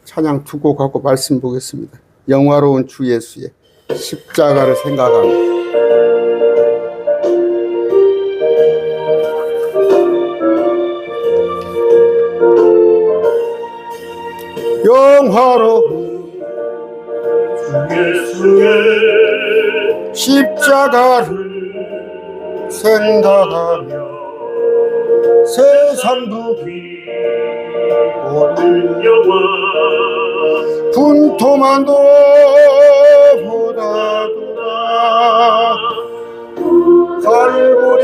찬양 두 곡 하고 말씀 보겠습니다. 영화로운 주 예수의 십자가를 생각합니다. 영화로운 주 예수의 십자가를 생각하며 세상도 비오는 영화 분토만도 보다도다 갈고리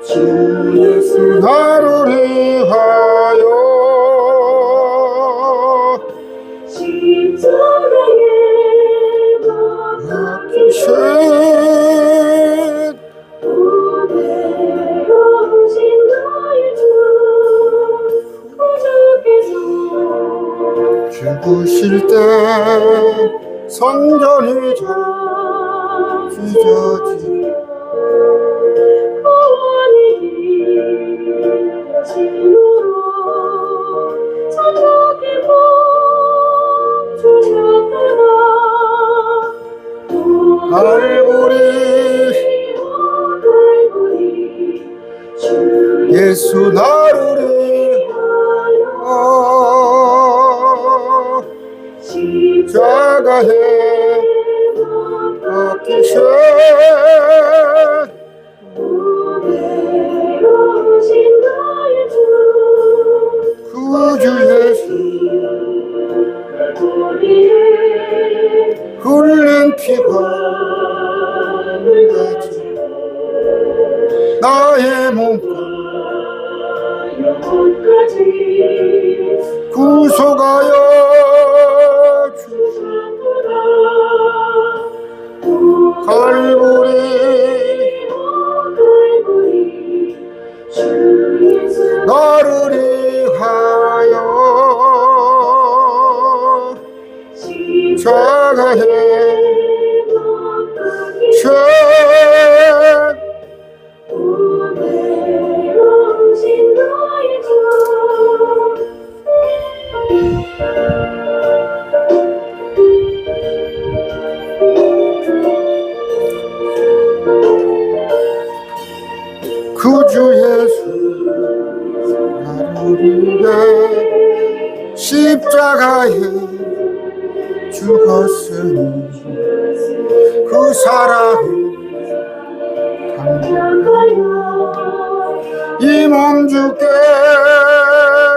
주 예수 나를 위하여 십자가에 맡기신 오늘오신 나의 주 구주께서 죽으실 때 성전이 찢어지 구원이 힘으로 천국에 주셨구나 갈고리 예수 나를 위하여 십자가에 맡기신 오늘오신 나의 주 구주 예수 갈고리에 흘린 피가 흘러지 나의 몸과 영혼까지 구속하여 주셨구나 갈고리 주 예수 나를 위하여 십자가에 오늘오신 나의 주 구주 예수 나를 위해 십자가에 죽었으니 그 사랑을 감격하여 이 몸 주께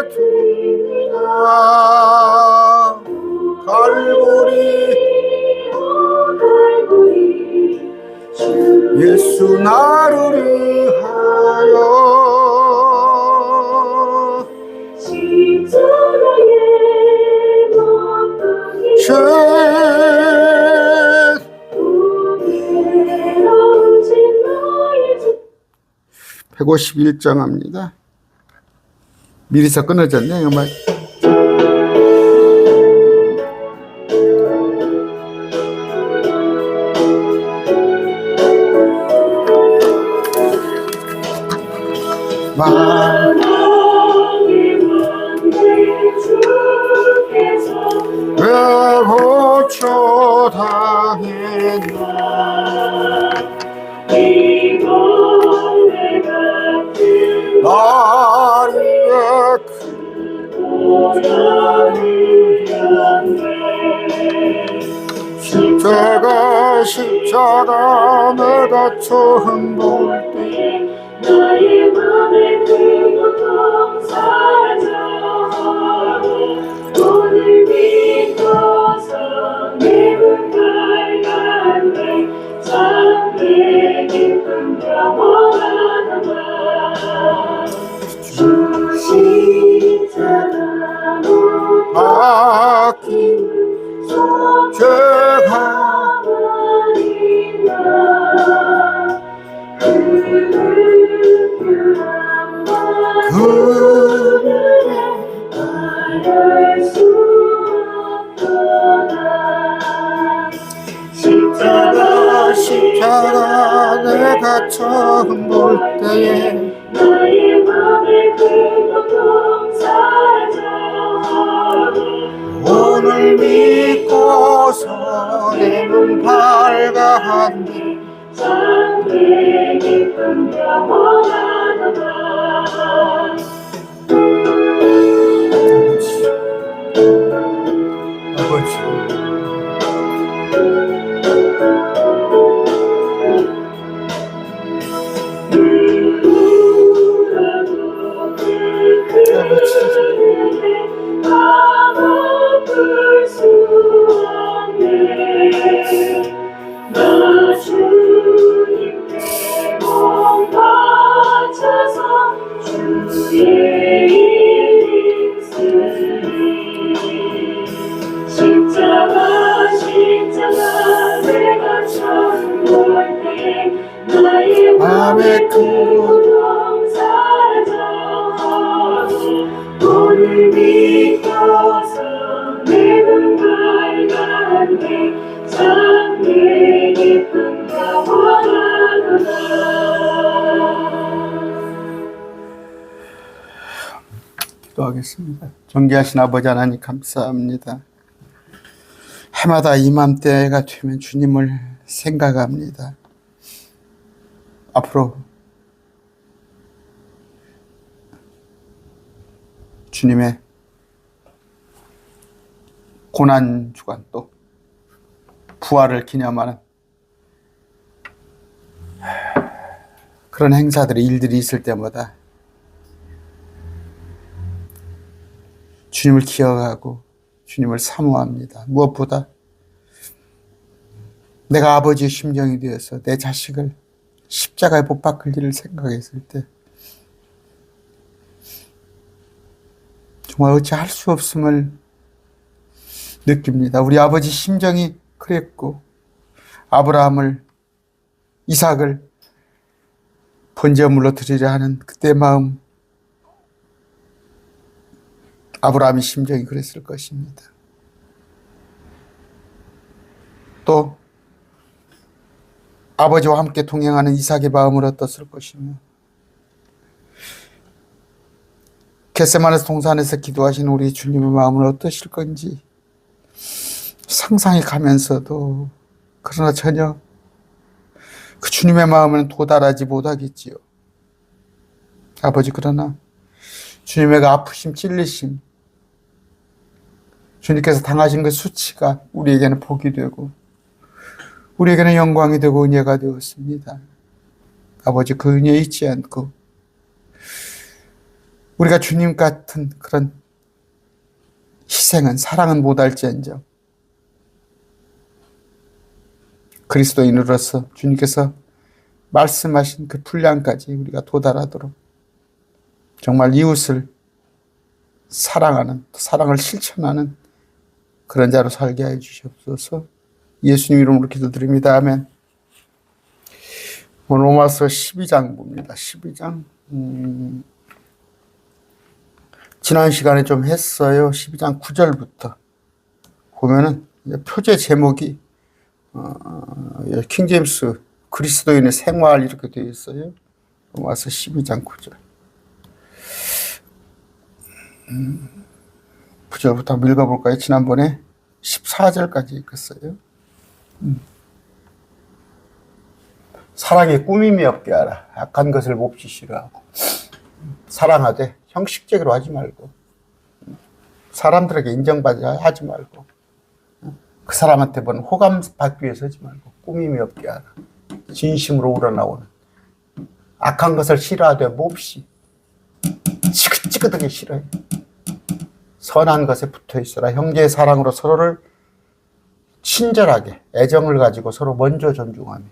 드립니다 갈고리 예수 나를 위하여 십자가에 맡기신 151장 합니다. 미리서 끊어졌네요. 왜 고초당했나 나를 십자가 내가 처음 볼 때 나의 맘에 그 고통 사라져 오늘 믿고서 내 문 갈갈래 참 내 기쁨 영원하다 주 십자가로 바뀐 죄가 버린다 그를 말할 수 없도다 십자가 내가 처음 볼 때에 나의 맘에 그 고통 원하노라. 아버지, 누구라도 아무을 수 없네. 나 주님께 몸 바쳐서 주의 일 있으리. 십자가 내가 처음 볼 때 나의 마음의 고통 사라져 오늘 믿고서 내 눈 밝았네. 참 내 기쁨과 원하노라. 기도하겠습니다. 존귀하신 아버지 하나님 감사합니다. 해마다 이맘때가 되면 주님을 생각합니다. 앞으로 주님의 고난주간 또 부활을 기념하는 그런 행사들이 일들이 있을 때마다 주님을 기억하고 주님을 사모합니다. 무엇보다 내가 아버지의 심정이 되어서 내 자식을 십자가에 못 박을 일을 생각했을 때 정말 어찌할 수 없음을 느낍니다. 우리 아버지 심정이 그랬고 아브라함을 이삭을 번제물로 드리려 하는 그때 마음, 아브라함의 심정이 그랬을 것입니다. 또 아버지와 함께 동행하는 이삭의 마음을 어떻을 것이며 겟세마네 동산에서 기도하신 우리 주님의 마음은 어떠실 건지 상상이 가면서도 그러나 전혀 그 주님의 마음은 도달하지 못하겠지요. 아버지, 그러나 주님의 그 아프심, 찔리심, 주님께서 당하신 그 수치가 우리에게는 복이 되고 우리에게는 영광이 되고 은혜가 되었습니다. 아버지, 그 은혜 잊지 않고 우리가 주님 같은 그런 희생은, 사랑은 못할지언정 그리스도인으로서 주님께서 말씀하신 그 분량까지 우리가 도달하도록 정말 이웃을 사랑하는, 사랑을 실천하는 그런 자로 살게 해 주시옵소서. 예수님 이름으로 기도드립니다. 아멘. 오늘 로마서 12장 봅니다. 12장. 지난 시간에 좀 했어요. 12장 9절부터 보면은 표제 제목이 킹제임스 그리스도인의 생활 이렇게 되어 있어요. 로마서 12장 9절. 9절부터 한번 읽어볼까요? 지난번에 14절까지 읽었어요. 사랑에 꾸밈이 없게 하라. 악한 것을 몹시 싫어하고 사랑하되 형식적으로 하지 말고 사람들에게 인정받아 하지 말고 그 사람한테 보는 호감 받기 위해서 하지 말고 꾸밈이 없게 하라. 진심으로 우러나오는 악한 것을 싫어하되 몹시 지긋지긋하게 싫어해. 선한 것에 붙어 있어라. 형제의 사랑으로 서로를 친절하게 애정을 가지고 서로 먼저 존중하며.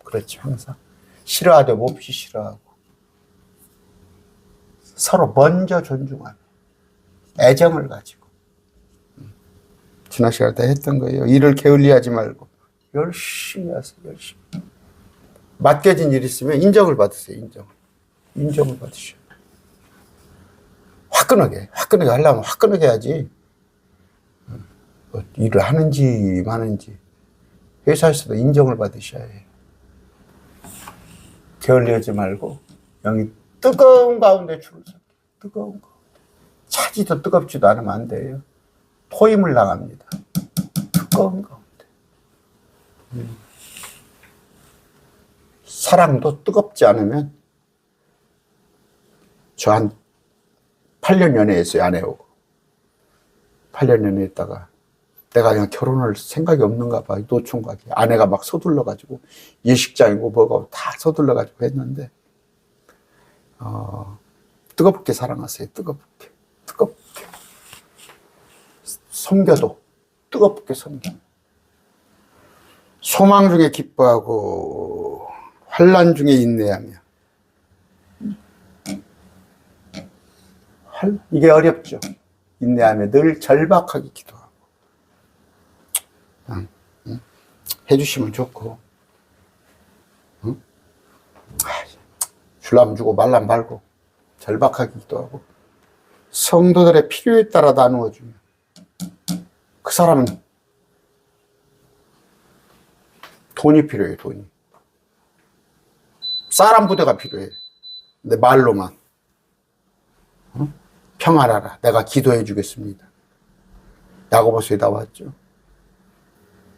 그렇지, 항상 싫어하되 몹시 싫어하고 서로 먼저 존중하며 애정을 가지고. 지난 시간에 다 했던 거예요. 일을 게을리하지 말고 열심히 하세요. 열심히. 맡겨진 일 있으면 인정을 받으세요. 인정을 받으셔요. 화끈하게 하려면 화끈하게 해야지. 일을 하는지 마는지 회사에서도 인정을 받으셔야 해요. 게을리하지 말고 영이 뜨거운 가운데 줄을 서. 뜨거운 가운데. 차지도 뜨겁지도 않으면 안 돼요. 포임을 당합니다. 뜨거운 가운데. 사랑도 뜨겁지 않으면 저 한 8년 연애했어요. 아내하고 8년 연애했다가 내가 그냥 결혼할 생각이 없는가 봐. 노총각이 아내가 막 서둘러가지고 예식장이고 뭐가 다 서둘러가지고 했는데 뜨겁게 사랑하세요. 뜨겁게 섬겨도 뜨겁게 섬겨. 소망 중에 기뻐하고 환난 중에 인내하며. 이게 어렵죠. 인내하며 늘 절박하게 기도하고. 해주시면 좋고, 줄라면 주고 말라면 말고 절박하게 기도하고 성도들의 필요에 따라 나누어주면 그 사람은 돈이 필요해요. 돈이. 사람 부대가 필요해. 근데 말로만 평안하라. 내가 기도해 주겠습니다. 야고보서에 나왔죠.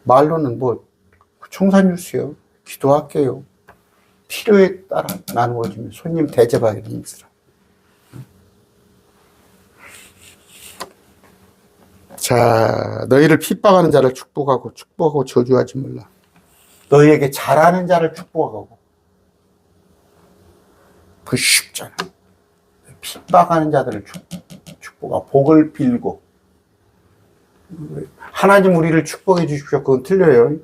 말로는 뭐 총산유수요. 기도할게요. 필요에 따라 나누어주면 손님 대접하게 됩니다. 자, 너희를 핍박하는 자를 축복하고 저주하지 말라. 너희에게 잘하는 자를 축복하고. 그 쉽잖아. 핍박하는 자들을 축복하고 복을 빌고. 하나님 우리를 축복해 주십시오. 그건 틀려요.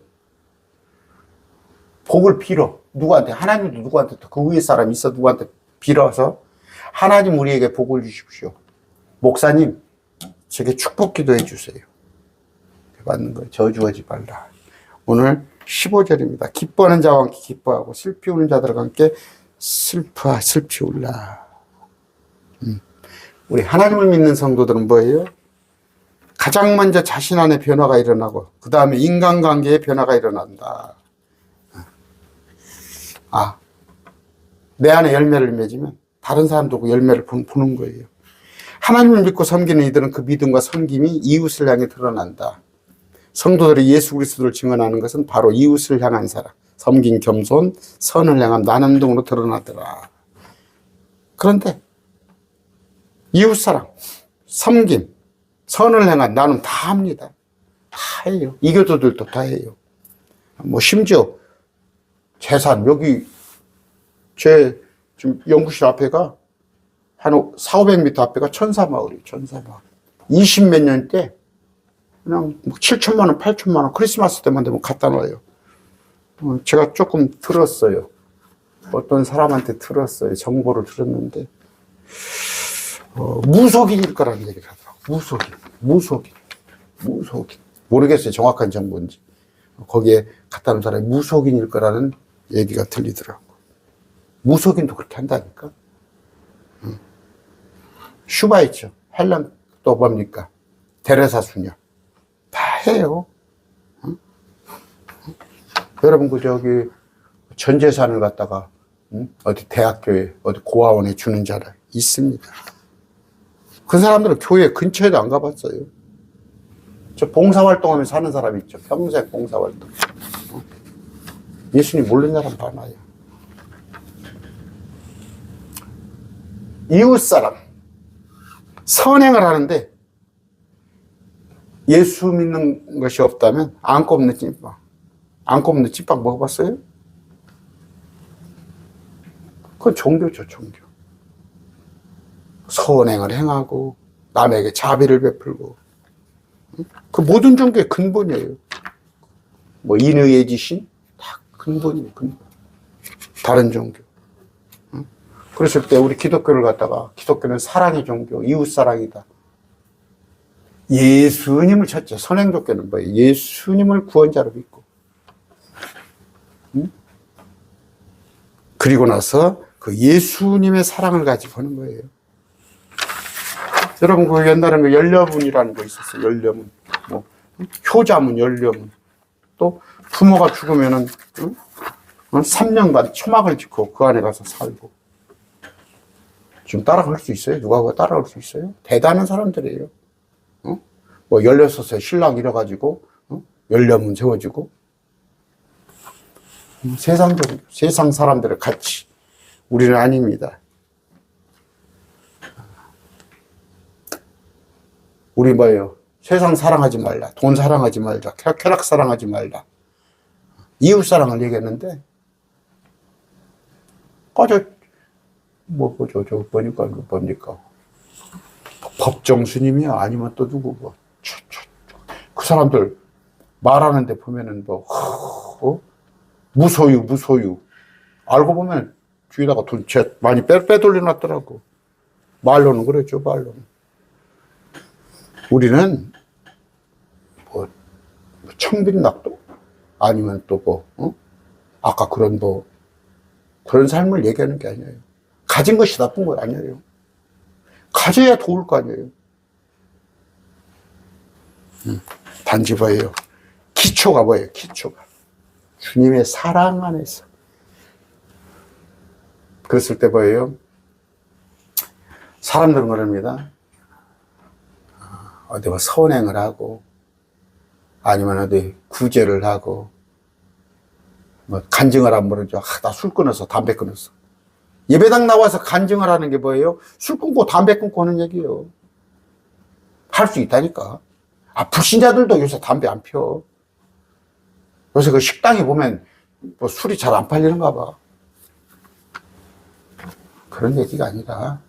복을 빌어. 누구한테? 하나님도 누구한테 또 그 위에 사람이 있어. 누구한테 빌어서 하나님 우리에게 복을 주십시오. 목사님 제게 축복 기도해 주세요. 받는 거예요. 저주하지 말라. 오늘 15절입니다. 기뻐하는 자와 함께 기뻐하고 슬피 우는 자들과 함께 슬피 울라. 우리 하나님을 믿는 성도들은 뭐예요? 가장 먼저 자신 안에 변화가 일어나고 그 다음에 인간관계에 변화가 일어난다. 내 안에 열매를 맺으면 다른 사람도 그 열매를 보는 거예요. 하나님을 믿고 섬기는 이들은 그 믿음과 섬김이 이웃을 향해 드러난다. 성도들이 예수 그리스도를 증언하는 것은 바로 이웃을 향한 사랑, 섬긴 겸손, 선을 향한 나눔 등으로 드러나더라. 그런데 이웃사랑, 섬김, 선을 향한 나눔 다 합니다. 다 해요. 이교도들도 다 해요. 뭐 심지어 재산, 여기 제 지금 연구실 앞에가 한 400~500m 앞에가 천사마을이에요. 천사마을. 20몇 년 때 그냥 7천만 원, 8천만 원 크리스마스 때만 되면 갖다 놔요. 제가 조금 들었어요. 어떤 사람한테 들었어요. 정보를 들었는데 무속인일 거라는 얘기를 하더라고요. 무속인. 모르겠어요. 정확한 정보인지. 거기에 갖다 놓은 사람이 무속인일 거라는 얘기가 들리더라고요. 무속인도 그렇게 한다니까. 슈바 있죠. 헬렌 또 뭡니까? 데레사 수녀. 다 해요. 여러분 저기 전 재산을 갖다가 어디 대학교에 어디 고아원에 주는 자라 있습니다. 그 사람들은 교회 근처에도 안 가봤어요. 저 봉사활동하면서 사는 사람이 있죠. 평생 봉사활동. 예수님 모르는 사람 많아요. 이웃사랑. 선행을 하는데 예수 믿는 것이 없다면 안 꼽는 찐빵. 안 꼽는 찐빵 먹어봤어요? 그건 종교죠, 종교. 선행을 행하고 남에게 자비를 베풀고 그 모든 종교의 근본이에요. 뭐 인의의 지신 다 근본이에요. 근본. 다른 종교. 그랬을 때 우리 기독교를 갖다가 기독교는 사랑의 종교, 이웃사랑이다. 예수님을 찾죠. 선행종교는 뭐예요? 예수님을 구원자로 믿고 그리고 나서 그 예수님의 사랑을 가지고 하는 거예요. 여러분 그 옛날에 그 연려문이라는 거 있었어요. 연려문, 뭐 효자문, 연려문. 또 부모가 죽으면은 3년간 초막을 짓고 그 안에 가서 살고. 지금 따라갈 수 있어요? 누가 그거 따라갈 수 있어요? 대단한 사람들이에요. 뭐 16세 신랑 잃어가지고 연려문 세워지고 세상 사람들의 가치. 우리는 아닙니다. 우리 뭐예요? 세상 사랑하지 말라. 돈 사랑하지 말자. 쾌락 사랑하지 말라. 이웃 사랑을 얘기했는데, 뭡니까? 법정 스님이야? 아니면 또 누구, 뭐. 그 사람들 말하는데 보면은 무소유. 알고 보면 뒤에다가 돈 많이 빼돌려 놨더라고. 말로는 그랬죠, 말로는. 우리는 청빈낙도? 아니면 또 아까 그런 삶을 얘기하는 게 아니에요. 가진 것이 나쁜 거 아니에요. 가져야 좋을 거 아니에요. 단지 뭐예요? 기초가 뭐예요? 기초가. 주님의 사랑 안에서. 그랬을 때 뭐예요? 사람들은 그럽니다. 어디 선행을 하고, 아니면 어디 구제를 하고, 간증을 하면 모르죠. 나 술 끊었어, 담배 끊었어. 예배당 나와서 간증을 하는 게 뭐예요? 술 끊고 담배 끊고 하는 얘기예요. 할 수 있다니까. 불신자들도 요새 담배 안 펴. 요새 그 식당에 보면 술이 잘 안 팔리는가 봐. 그런 얘기가 아니라,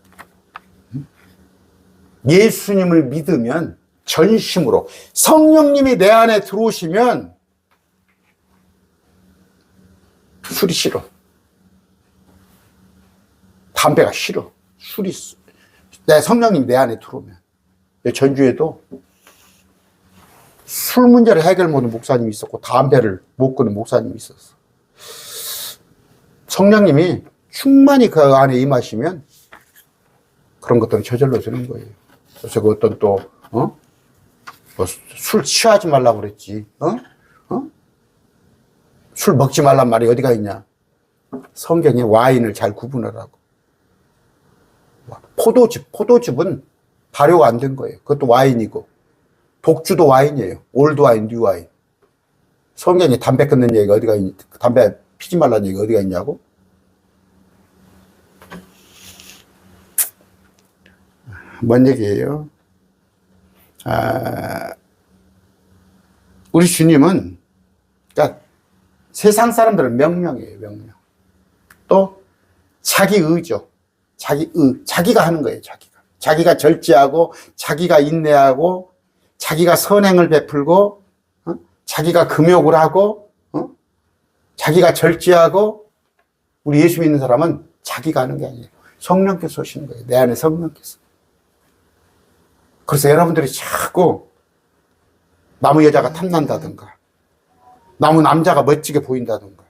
예수님을 믿으면 전심으로 성령님이 내 안에 들어오시면 술이 싫어. 담배가 싫어. 내 성령님이 내 안에 들어오면. 전주에도 술 문제를 해결 못하는 목사님이 있었고 담배를 못 끊는 목사님이 있었어. 성령님이 충만히 그 안에 임하시면 그런 것들은 저절로 주는 거예요. 그래서 그 어떤 술 취하지 말라고 그랬지. 술 먹지 말란 말이 어디가 있냐. 성경에 와인을 잘 구분하라고. 포도즙은 발효가 안 된 거예요. 그것도 와인이고. 독주도 와인이에요. 올드 와인, 뉴 와인. 성경에 담배 끊는 얘기가 어디가 있냐. 담배 피지 말라는 얘기가 어디가 있냐고. 뭔 얘기예요? 우리 주님은, 그러니까 세상 사람들은 명령이에요, 명령. 또, 자기 의죠. 자기가 하는 거예요, 자기가. 자기가 절제하고, 자기가 인내하고, 자기가 선행을 베풀고, 자기가 금욕을 하고, 자기가 절제하고, 우리 예수 믿는 사람은 자기가 하는 게 아니에요. 성령께서 오시는 거예요. 내 안에 성령께서. 그래서 여러분들이 자꾸 나무 여자가 탐난다든가, 나무 남자가 멋지게 보인다든가,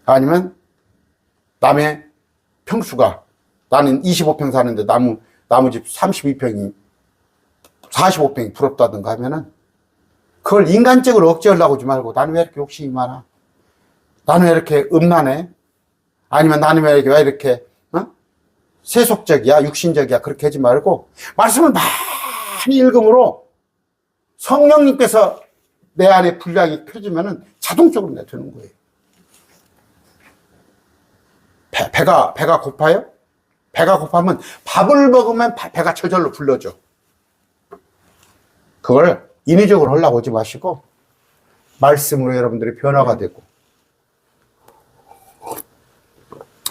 아니면 남의 평수가, 나는 25평 사는데 나무집 32평이, 45평이 부럽다든가 하면은, 그걸 인간적으로 억제하려고 하지 말고, 나는 왜 이렇게 욕심이 많아? 나는 왜 이렇게 음란해? 아니면 나는 왜 이렇게 세속적이야? 육신적이야? 그렇게 하지 말고, 말씀을 많이 읽음으로 성령님께서 내 안에 분량이 켜지면은 자동적으로 내되는 거예요. 배가 고파요? 배가 고파면 밥을 먹으면 배가 저절로 불러줘. 그걸 인위적으로 하려고 하지 마시고, 말씀으로 여러분들이 변화가 되고,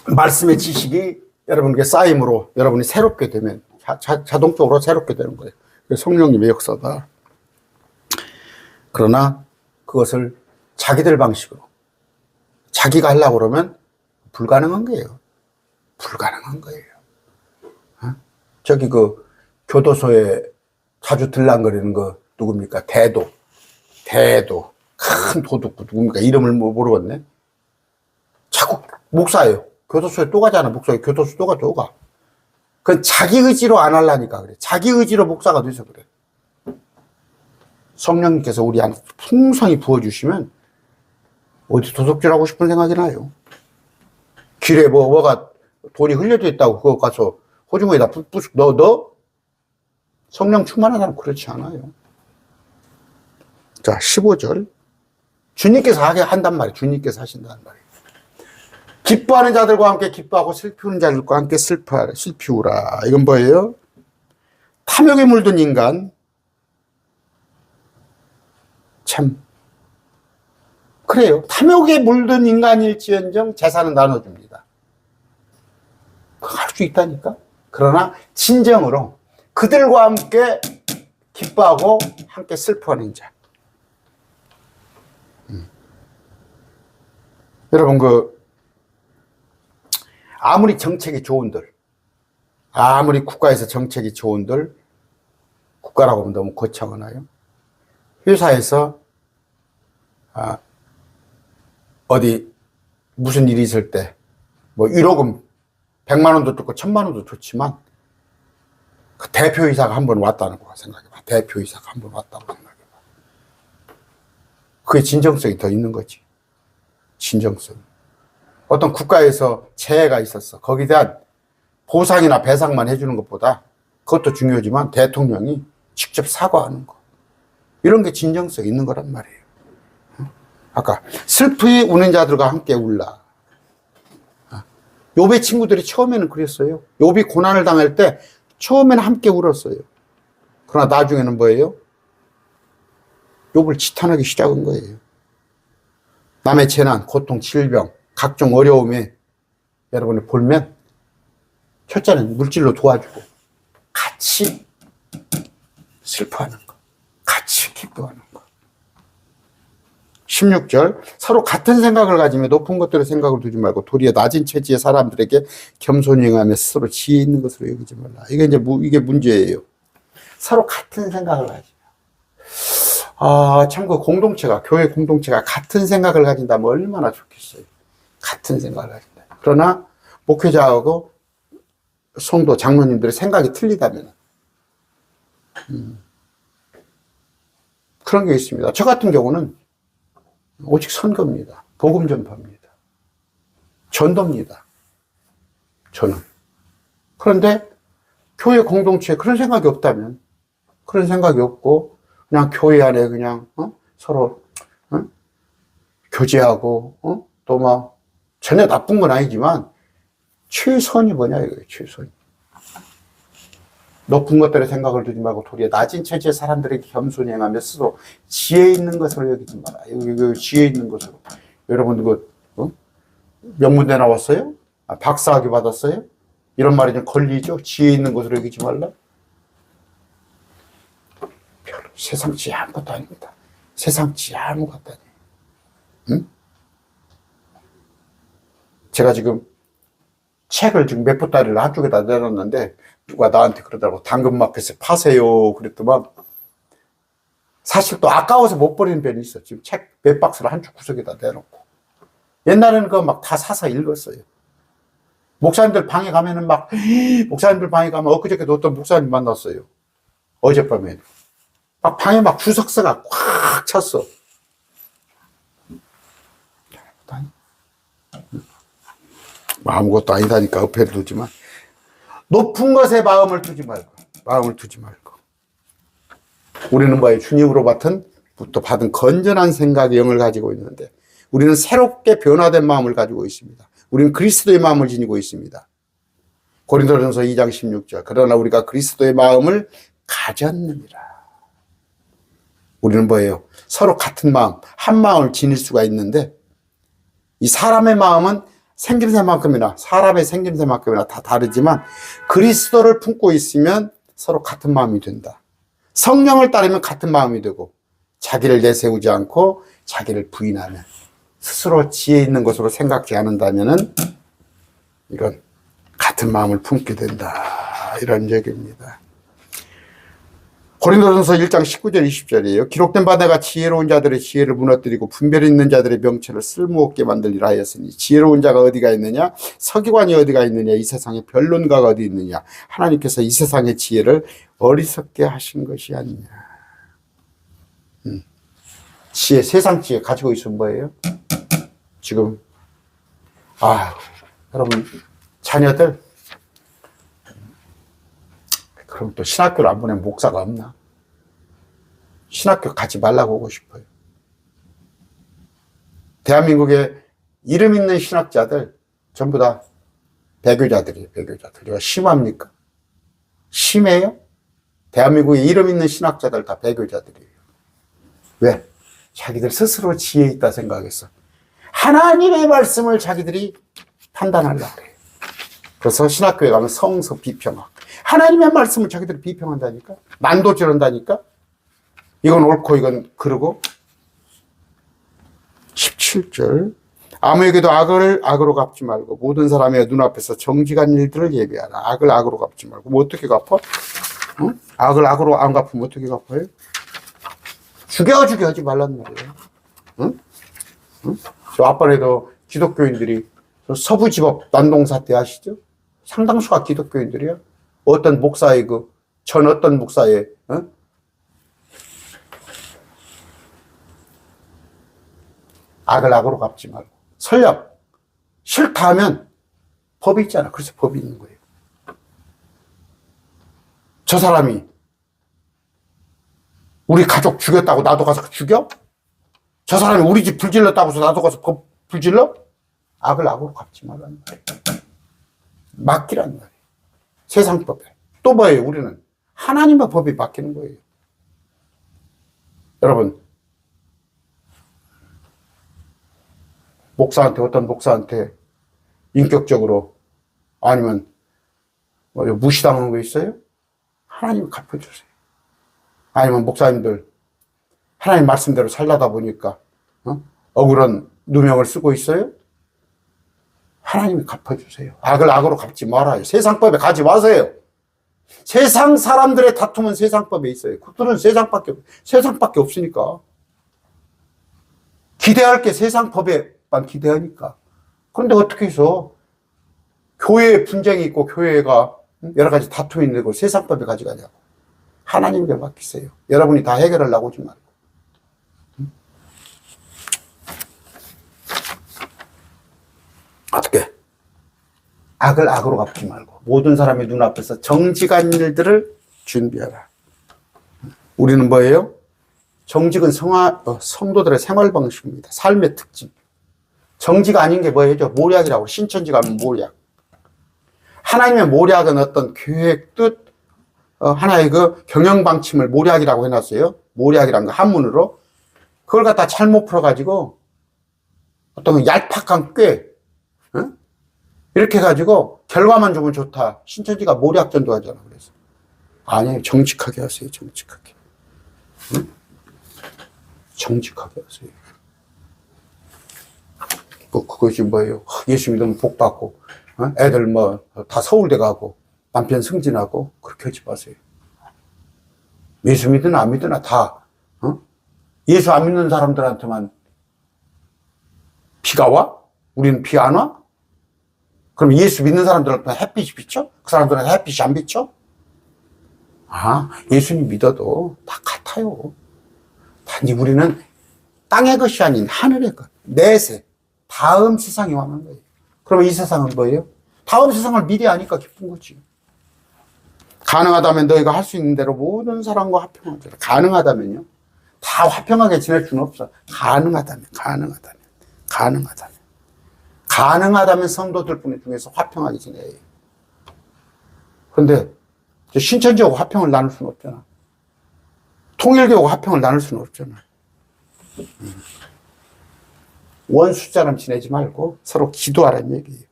말씀의 지식이 여러분에게 쌓임으로 여러분이 새롭게 되면 자동적으로 새롭게 되는 거예요. 성령님의 역사다. 그러나 그것을 자기들 방식으로 자기가 하려고 그러면 불가능한 거예요. 불가능한 거예요. 저기 그 교도소에 자주 들락거리는 거 누굽니까? 대도 큰 도둑 누굽니까? 이름을 모르겠네. 자꾸 목사예요. 교도소에 또 가잖아. 목사가 교도소 또 가. 그건 자기 의지로 안 하려니까 그래. 자기 의지로 목사가 돼서 그래. 성령님께서 우리 안에 풍성히 부어주시면 어디 도둑질하고 싶은 생각이 나요. 길에 뭐가 돈이 흘려져 있다고 그거 가서 호중에다 뿌쓱 넣어? 성령 충만한 사람 그렇지 않아요. 자, 15절. 주님께서 하게 한단 말이에요. 주님께서 하신다는 말이에요. 기뻐하는 자들과 함께 기뻐하고 슬피우는 자들과 함께 슬피우라. 이건 뭐예요? 탐욕에 물든 인간. 참 그래요. 탐욕에 물든 인간일지언정 재산은 나눠줍니다. 할 수 있다니까. 그러나 진정으로 그들과 함께 기뻐하고 함께 슬퍼하는 자. 여러분 아무리 정책이 좋은들, 아무리 국가에서 정책이 좋은들, 국가라고 하면 너무 거창하나요? 회사에서 어디 무슨 일이 있을 때 뭐 1억은 100만 원도 좋고 1000만 원도 좋지만 그 대표이사가 한 번 왔다는 거 생각해봐. 대표이사가 한 번 왔다고 생각해봐. 그게 진정성이 더 있는 거지. 진정성. 어떤 국가에서 재해가 있었어. 거기에 대한 보상이나 배상만 해주는 것보다 그것도 중요하지만 대통령이 직접 사과하는 거. 이런 게 진정성이 있는 거란 말이에요. 아까 슬프이 우는 자들과 함께 울라. 욥의 친구들이 처음에는 그랬어요. 욥이 고난을 당할 때 처음에는 함께 울었어요. 그러나 나중에는 뭐예요? 욥을 지탄하기 시작한 거예요. 남의 재난, 고통, 질병, 각종 어려움에 여러분이 볼면 첫째는 물질로 도와주고 같이 슬퍼하는 거, 같이 기뻐하는 거. 16절, 서로 같은 생각을 가지며 높은 것들의 생각을 두지 말고 도리어 낮은 처지의 사람들에게 겸손히 행하며 스스로 지혜 있는 것으로 여기지 말라. 이게 문제예요. 서로 같은 생각을 가지며. 참고 교회 공동체가 같은 생각을 가진다면 얼마나 좋겠어요. 같은 생각을 가진다. 그러나 목회자하고 성도, 장로님들의 생각이 틀리다면 그런 게 있습니다. 저 같은 경우는 오직 선거입니다. 복음 전파입니다. 전도입니다. 저는. 그런데 교회 공동체에 그런 생각이 없다면, 그런 생각이 없고 그냥 교회 안에 그냥 서로 교제하고 또 막 전혀 나쁜 건 아니지만 최선이 뭐냐 이거예요. 최선이. 높은 것들의 생각을 두지 말고 도리어 낮은 처지의 사람들에게 겸손히 행하며 스스로 지혜 있는 것으로 여기지 마라. 여기 지혜 있는 것으로. 여러분 명문대 나왔어요? 박사학위 받았어요? 이런 말이 좀 걸리죠? 지혜 있는 것으로 여기지 말라. 별로 세상 지혜 아무것도 아닙니다. 세상 지혜 아무것도 아니에요. 응? 제가 지금 책을 지금 몇 보따리를 한쪽에다 내놨는데 누가 나한테 그러더라고. 당근마켓에 파세요. 그랬더만 사실 또 아까워서 못 버리는 편이 있어. 지금 책 몇 박스를 한쪽 구석에다 내놓고. 옛날에는 그거 막 다 사서 읽었어요. 목사님들 방에 가면은 목사님들 방에 가면 엊그저께도 어떤 목사님 만났어요. 어젯밤에. 막 방에 막 주석서가 꽉 찼어. 아무것도 아니다니까 어폐를 두지만 높은 것에 마음을 두지 말고 우리는 뭐예요? 주님으로부터 받은 건전한 생각의 영을 가지고 있는데 우리는 새롭게 변화된 마음을 가지고 있습니다. 우리는 그리스도의 마음을 지니고 있습니다. 고린도전서 2장 16절 그러나 우리가 그리스도의 마음을 가졌느니라. 우리는 뭐예요? 서로 같은 마음, 한 마음을 지닐 수가 있는데 이 사람의 마음은 사람의 생김새만큼이나 다 다르지만 그리스도를 품고 있으면 서로 같은 마음이 된다. 성령을 따르면 같은 마음이 되고 자기를 내세우지 않고 자기를 부인하면 스스로 지혜 있는 것으로 생각지 않는다면은 이건 같은 마음을 품게 된다. 이런 얘기입니다. 고린도전서 1장 19절 20절이에요. 기록된 바 내가 지혜로운 자들의 지혜를 무너뜨리고 분별 있는 자들의 명철을 쓸모없게 만들리라 하였으니 지혜로운 자가 어디가 있느냐 서기관이 어디가 있느냐 이 세상에 변론가가 어디 있느냐 하나님께서 이 세상의 지혜를 어리석게 하신 것이 아니냐. 지혜, 세상 지혜 가지고 있으면 뭐예요? 지금 여러분 자녀들 그럼 또 신학교를 안 보내면 목사가 없나? 신학교 가지 말라고 하고 싶어요. 대한민국에 이름 있는 신학자들 전부 다 배교자들이에요. 배교자들. 이거 심합니까? 심해요? 대한민국에 이름 있는 신학자들 다 배교자들이에요. 왜? 자기들 스스로 지혜 있다 생각했어. 하나님의 말씀을 자기들이 판단하려고 해요. 그래서 신학교에 가면 성서 비평학. 하나님의 말씀을 자기들이 비평한다니까? 난도질한다니까? 이건 옳고 이건 그르고. 17절. 아무에게도 악을 악으로 갚지 말고 모든 사람의 눈앞에서 정직한 일들을 예비하라. 악을 악으로 갚지 말고. 뭐 어떻게 갚아? 응? 악을 악으로 안 갚으면 어떻게 갚아요? 죽여 하지 말란 말이에요. 응? 응? 저 앞번에도 기독교인들이 서부지법 난동사태 아시죠? 상당수가 기독교인들이야. 어떤 목사의 어떤 목사의 악을 악으로 갚지 말고 설령 싫다 하면 법이 있잖아. 그래서 법이 있는 거예요. 저 사람이 우리 가족 죽였다고 나도 가서 죽여? 저 사람이 우리 집 불질렀다고 해서 나도 가서 법 불질러? 악을 악으로 갚지 말라는 말이에요. 맡기란 말이에요. 세상법에. 또 뭐예요? 우리는 하나님의 법이 맡기는 거예요. 여러분, 어떤 목사한테 인격적으로 아니면 무시당한 거 있어요? 하나님이 갚아주세요. 아니면 목사님들 하나님 말씀대로 살려다 보니까 억울한 누명을 쓰고 있어요? 하나님이 갚아주세요. 악을 악으로 갚지 말아요. 세상법에 가지 마세요. 세상 사람들의 다툼은 세상법에 있어요. 그들은 세상밖에 없으니까. 기대할 게 세상법에만 기대하니까. 그런데 어떻게 해서 교회에 분쟁이 있고 교회가 여러 가지 다툼이 있는 걸 세상법에 가져가냐고. 하나님께 맡기세요. 여러분이 다 해결하려고 오지 말고. 어떻게? 악을 악으로 갚지 말고 모든 사람의 눈앞에서 정직한 일들을 준비하라. 우리는 뭐예요? 정직은 성도들의 생활 방식입니다. 삶의 특징. 정직 아닌 게 뭐예요? 모략이라고. 신천지 가면 모략. 하나님의 모략은 어떤 계획, 뜻, 하나의 경영 방침을 모략이라고 해놨어요. 모략이란 거 한문으로. 그걸 갖다 잘못 풀어가지고 어떤 얄팍한 꾀, 이렇게 해가지고 결과만 주면 좋다. 신천지가 모략 전도하잖아. 그래서 아니에요. 정직하게 하세요. 정직하게. 정직하게 하세요. 그것이 뭐예요? 예수 믿으면 복 받고, 애들 다 서울대 가고, 남편 승진하고, 그렇게 하지 마세요. 예수 믿으나 안 믿으나 다, 예수 안 믿는 사람들한테만 비가 와? 우리는 비 안 와? 그럼 예수 믿는 사람들한테 햇빛이 비쳐? 그 사람들한테 햇빛이 안 비쳐? 예수님 믿어도 다 같아요. 단지 우리는 땅의 것이 아닌 하늘의 것, 내세, 다음 세상에 왕한 거예요. 그러면 이 세상은 뭐예요? 다음 세상을 미리 아니까 기쁜 거지. 가능하다면 너희가 할 수 있는 대로 모든 사람과 화평하자. 가능하다면요. 다 화평하게 지낼 수는 없어. 가능하다면 성도들 중에서 화평하게 지내야 해요. 그런데 신천지하고 화평을 나눌 수는 없잖아. 통일교하고 화평을 나눌 수는 없잖아. 원수처럼 지내지 말고 서로 기도하라는 얘기예요.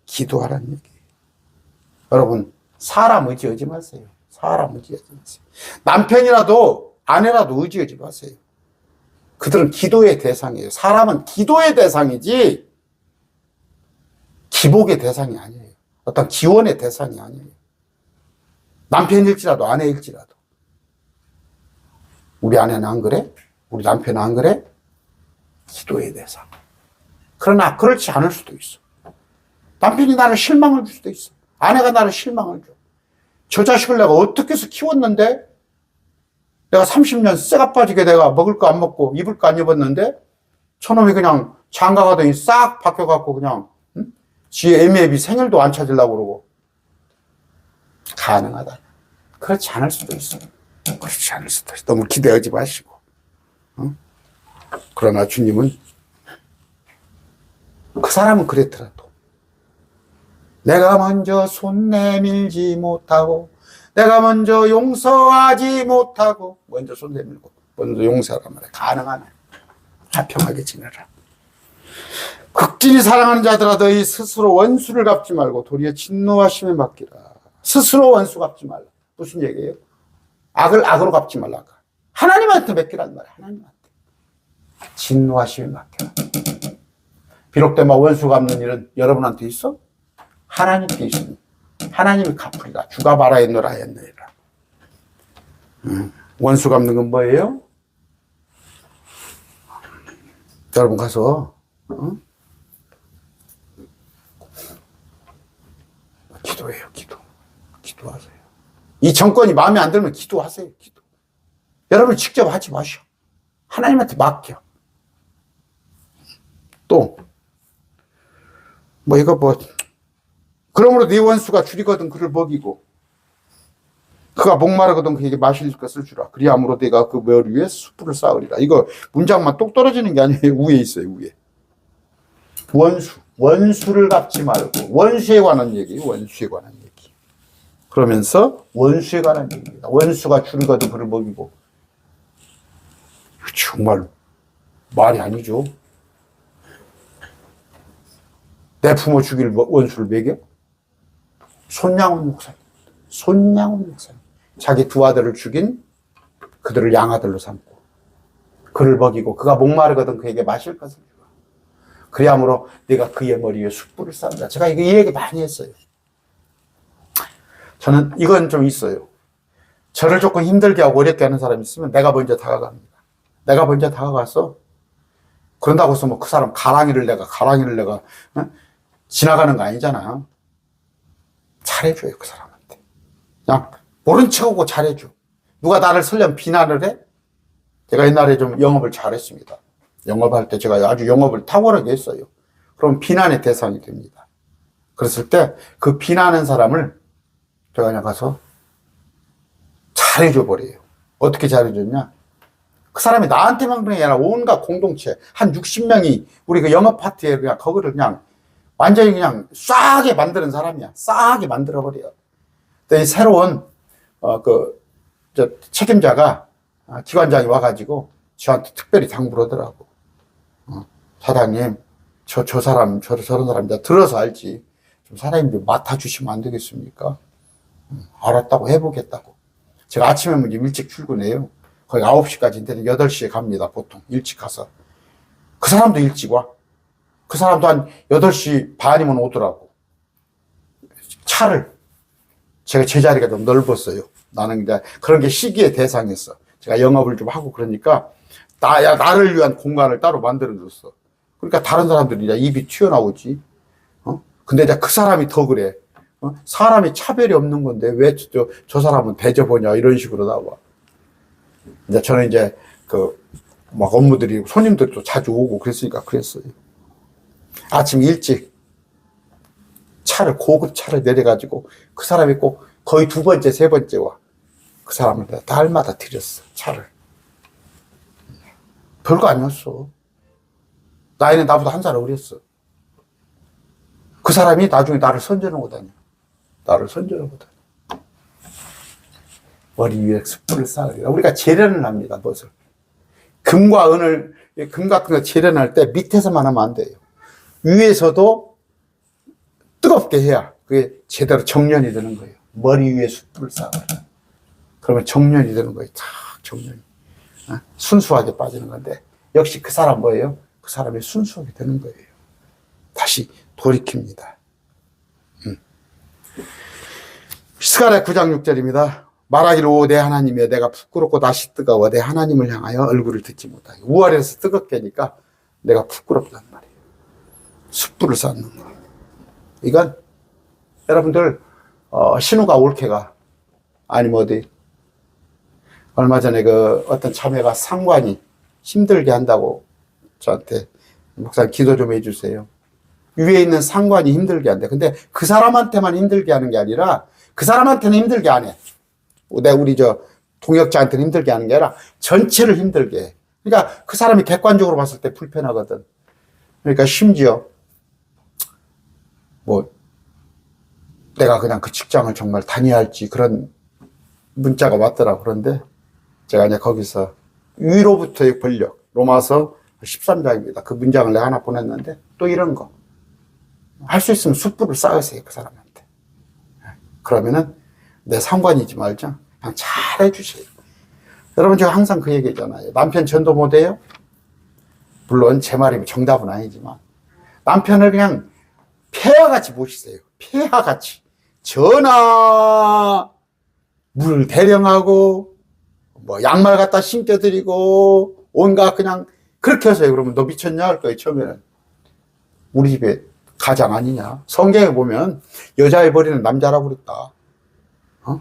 기도하라는 얘기예요. 여러분, 사람 의지하지 마세요. 사람 의지하지 마세요. 남편이라도 아내라도 의지하지 마세요. 그들은 기도의 대상이에요. 사람은 기도의 대상이지 기복의 대상이 아니에요. 어떤 기원의 대상이 아니에요. 남편일지라도 아내일지라도. 우리 아내는 안 그래? 우리 남편은 안 그래? 기도의 대상. 그러나 그렇지 않을 수도 있어. 남편이 나를 실망을 줄 수도 있어. 아내가 나를 실망을 줘. 저 자식을 내가 어떻게 해서 키웠는데 내가 30년 쇠가 빠지게 내가 먹을 거 안 먹고 입을 거 안 입었는데 저놈이 그냥 장가 가더니 싹 바뀌어갖고 그냥 지 애미애비 생일도 안 찾으려고 그러고. 가능하다. 그렇지 않을 수도 있어. 그렇지 않을 수도 있어. 너무 기대하지 마시고. 그러나 주님은 그 사람은 그랬더라도 내가 먼저 손 내밀지 못하고 내가 먼저 용서하지 못하고 먼저 손 내밀고 먼저 용서하란 말이야. 가능하네. 화평하게 지내라. 극진히 사랑하는 자들아 너희 스스로 원수를 갚지 말고 도리어 진노하심에 맡기라. 스스로 원수 갚지 말라. 무슨 얘기예요? 악을 악으로 갚지 말라. 하나님한테 맡기란 말이야. 하나님한테. 진노하심에 맡겨라. 비록 막 원수 갚는 일은 여러분한테 있어? 하나님께 있습니다. 하나님이 갚으리라. 주가 바라 했노라 했느니라. 원수 갚는 건 뭐예요? 여러분 가서 기도해요. 기도하세요. 이 정권이 마음에 안 들면 기도하세요. 기도. 여러분 직접 하지 마시오. 하나님한테 맡겨. 또 그러므로 네 원수가 줄이거든 그를 먹이고 그가 목마르거든 그에게 마실 것을 주라. 그리함으로 네가 그 머리 위에 숯불을 쌓으리라. 이거 문장만 똑 떨어지는 게 아니에요. 위에 있어요. 위에. 원수를 갚지 말고 원수에 관한 얘기예요. 원수에 관한 얘기. 그러면서 원수에 관한 얘기입니다. 원수가 줄이거든 그를 먹이고. 정말 말이 아니죠. 내 부모 죽일 원수를 먹여? 손양훈 목사님. 자기 두 아들을 죽인 그들을 양아들로 삼고 그를 먹이고 그가 목마르거든 그에게 마실 것을 주라. 그리함으로 네가 그의 머리 위에 숯불을 쌓는다. 제가 이 얘기 많이 했어요. 저는 이건 좀 있어요. 저를 조금 힘들게 하고 어렵게 하는 사람이 있으면 내가 먼저 다가갑니다. 내가 먼저 다가가서 그런다고 해서 그 사람 가랑이를 내가 지나가는 거 아니잖아요. 잘해줘요, 그 사람한테. 그냥 모른 척하고 잘해줘. 누가 나를 설령 비난을 해? 제가 옛날에 좀 영업을 잘했습니다. 영업할 때 제가 아주 영업을 탁월하게 했어요. 그럼 비난의 대상이 됩니다. 그랬을 때 그 비난하는 사람을 제가 그냥 가서 잘해줘 버려요. 어떻게 잘해줬냐? 그 사람이 나한테만 그런 게 아니라 온갖 공동체 한 60명이 우리 그 영업 파티에 그냥 거기를 그냥 완전히 그냥 싸게 만드는 사람이야. 싸게 만들어버려. 근데 새로운, 책임자가, 기관장이 와가지고, 저한테 특별히 당부를 하더라고. 사장님, 저런 사람이다. 들어서 알지. 좀 사장님 좀 맡아주시면 안 되겠습니까? 알았다고 해보겠다고. 제가 아침에 먼저 일찍 출근해요. 거의 9시까지인데 8시에 갑니다. 보통. 일찍 가서. 그 사람도 일찍 와. 그 사람도 한 8시 반이면 오더라고. 차를. 제가 제 자리가 좀 넓었어요. 나는 이제 그런 게 시기의 대상이었어. 제가 영업을 좀 하고 그러니까 나를 위한 공간을 따로 만들어줬어. 그러니까 다른 사람들이 이제 입이 튀어나오지. 근데 이제 그 사람이 더 그래. 사람이 차별이 없는 건데 왜 저 사람은 대접하냐 이런 식으로 나와. 이제 저는 이제 막 업무들이 손님들도 자주 오고 그랬으니까 그랬어요. 아침 일찍 고급 차를 내려가지고 그 사람이 꼭 거의 2번째, 3번째 와. 그 사람을 날마다 드렸어, 차를. 별거 아니었어. 나이는 나보다 1살 어렸어. 그 사람이 나중에 나를 선전하고 다녀. 머리 위에 숯불을 쌓으리라. 우리가 재련을 합니다, 무엇을. 금 같은 거 재련할 때 밑에서만 하면 안 돼요. 위에서도 뜨겁게 해야 그게 제대로 정련이 되는 거예요. 머리 위에 숯불을 쌓아라. 그러면 정련이 되는 거예요. 탁 정련이. 순수하게 빠지는 건데 역시 그 사람 뭐예요? 그 사람이 순수하게 되는 거예요. 다시 돌이킵니다. 스가랴 9장 6절입니다. 말하기를 오 내 하나님이여 내가 부끄럽고 다시 뜨거워 내 하나님을 향하여 얼굴을 듣지 못하게. 우아래서 뜨겁게 하니까 내가 부끄럽단 말이에요. 숯불을 쌓는 거. 이건 여러분들 신우가 올케가 아니면 어디 얼마 전에 어떤 참회가 상관이 힘들게 한다고 저한테 목사님 기도 좀 해주세요. 위에 있는 상관이 힘들게 한대. 근데 그 사람한테만 힘들게 하는 게 아니라 그 사람한테는 힘들게 안 해. 우리 동역자한테는 힘들게 하는 게 아니라 전체를 힘들게 해. 그러니까 그 사람이 객관적으로 봤을 때 불편하거든. 그러니까 심지어 내가 그냥 그 직장을 정말 다녀야 할지 그런 문자가 왔더라. 그런데 제가 이제 거기서 위로부터의 권력, 로마서 13장입니다. 그 문장을 내가 하나 보냈는데 또 이런 거. 할 수 있으면 숯불을 쌓으세요, 그 사람한테. 그러면은 내 상관이지 말자. 그냥 잘 해주세요. 여러분, 제가 항상 그 얘기잖아요. 남편 전도 못해요? 물론 제 말이 정답은 아니지만 남편을 그냥 폐하같이 모시세요. 폐하같이. 전하 물 대령하고 뭐 양말 갖다 신겨드리고 온갖 그냥 그렇게 하세요. 그러면 너 미쳤냐 할 거예요. 처음에는. 우리 집에 가장 아니냐. 성경에 보면 여자애 버리는 남자라고 그랬다. 어?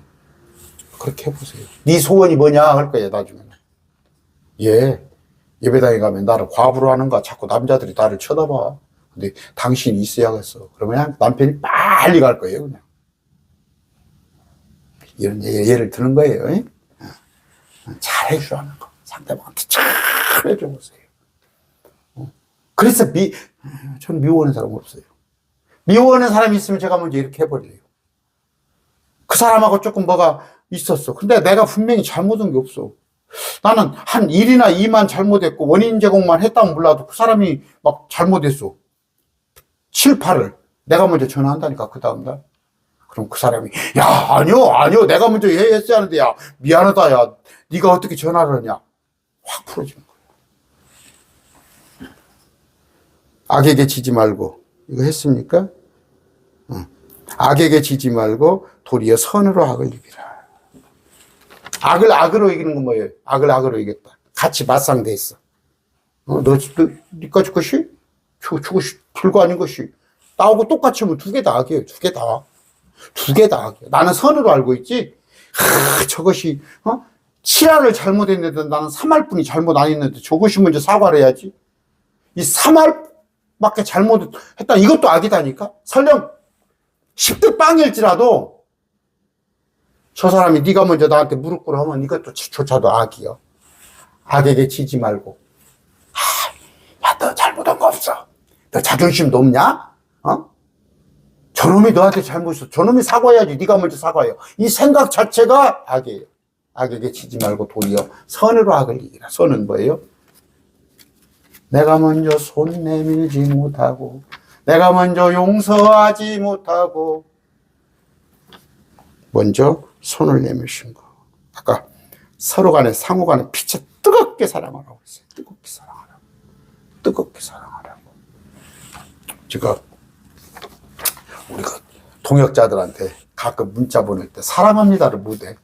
그렇게 해보세요. 네 소원이 뭐냐 할 거예요. 나중에는. 예. 예배당에 가면 나를 과부로 하는가 자꾸 남자들이 나를 쳐다봐. 근데 당신이 있어야겠어. 그러면 그냥 남편이 빨리 갈 거예요. 그냥. 이런 예를 드는 거예요. 잘 해주라는 거. 상대방한테 잘 해줘보세요. 그래서 저는 미워하는 사람 없어요. 미워하는 사람이 있으면 제가 먼저 이렇게 해버려요. 그 사람하고 조금 뭐가 있었어. 근데 내가 분명히 잘못한 게 없어. 나는 한 1이나 2만 잘못했고 원인 제공만 했다면 몰라도 그 사람이 막 잘못했어. 7, 8을 내가 먼저 전화한다니까 그 다음날. 그럼 그 사람이 야 아니요 내가 먼저 했어야 하는데 야 미안하다 야 네가 어떻게 전화를 하냐 확 풀어지는 거예요. 악에게 지지 말고 이거 했습니까? 악에게 지지 말고 도리어 선으로 악을 이기라. 악을 악으로 이기는 건 뭐예요? 악을 악으로 이겼다. 같이 맞상대 했어. 니까 죽것이? 죽것이 별거 아닌 것이. 나하고 똑같이 하면 두 개 다 악이에요. 두 개 다. 두 개 다 악이에요. 나는 선으로 알고 있지. 저것이, 칠할을 잘못했는데 나는 3할뿐이 잘못 안 했는데 저것이 먼저 사과를 해야지. 이 3할밖에 잘못했다. 이것도 악이다니까? 설령 10대 빵일지라도 저 사람이 네가 먼저 나한테 무릎 꿇어 하면 이것도 조차도 악이요. 악에게 지지 말고. 야, 너 잘못한 거 없어. 너 자존심 높냐? 저놈이 너한테 잘못했어. 저놈이 사과해야지. 네가 먼저 사과해요. 이 생각 자체가 악이에요. 악에게 지지 말고 도리어 선으로 악을 이기라. 선은 뭐예요? 내가 먼저 손 내밀지 못하고 내가 먼저 용서하지 못하고 먼저 손을 내미신 거. 아까 서로 간에 상호 간에 피차 뜨겁게 사랑하라고 했어요. 뜨겁게 사랑하라고. 뜨겁게 사랑하라고. 제가 우리가 동역자들한테 가끔 문자 보낼 때 사랑합니다를 못해.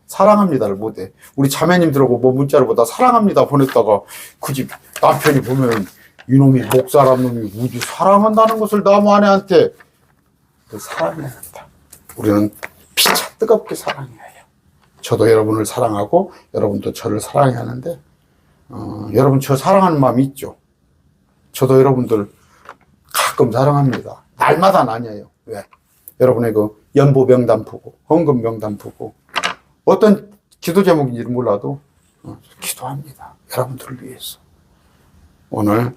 사랑합니다를 못해. 우리 자매님들하고 뭐 문자를 보다 사랑합니다 보냈다가 그 집 남편이 보면 이놈이 목사람 놈이 우지 사랑한다는 것을 나무 아내한테 사랑해야 합니다. 우리는 피차 뜨겁게 사랑해야 해요. 저도 여러분을 사랑하고 여러분도 저를 사랑해야 하는데 여러분 저 사랑하는 마음이 있죠. 저도 여러분들 가끔 사랑합니다. 날마다는 아니에요. 왜? 여러분의 그 연보 명단 보고 헌금 명단 보고 어떤 기도 제목인지는 몰라도 기도합니다. 여러분들을 위해서. 오늘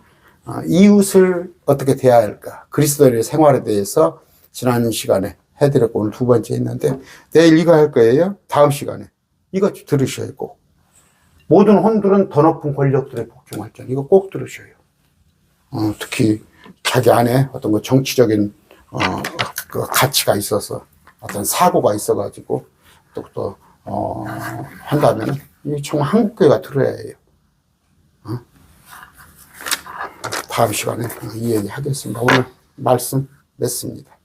이웃을 어떻게 대해야 할까? 그리스도인의 생활에 대해서 지난 시간에 해드렸고 오늘 두 번째 했는데 내일 이거 할 거예요. 다음 시간에 이거 들으셔야 꼭. 모든 혼들은 더 높은 권력들의 복종할 줄 이거 꼭 들으셔요. 특히 자기 안에 어떤 그 정치적인 그 가치가 있어서 어떤 사고가 있어가지고 또 한다면 이 정말 한국교회가 들어야 해요. 다음 시간에 이 얘기 하겠습니다. 오늘 말씀 맺습니다.